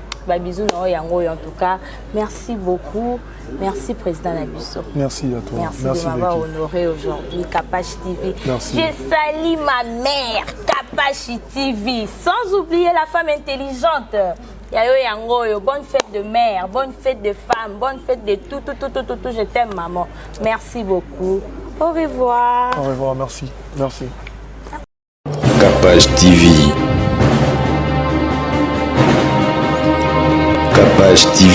bisous en tout cas. Merci beaucoup. Merci, Président Nabiso. Merci à toi. Merci de m'avoir honoré aujourd'hui. Kapachi TV. Merci. Je salue ma mère, Kapachi TV. Sans oublier la femme intelligente. Bonne fête de mère, bonne fête de femme, bonne fête de tout. Je t'aime, maman. Merci beaucoup. Au revoir. Au revoir, merci. Merci. Kapach TV. Kapach TV.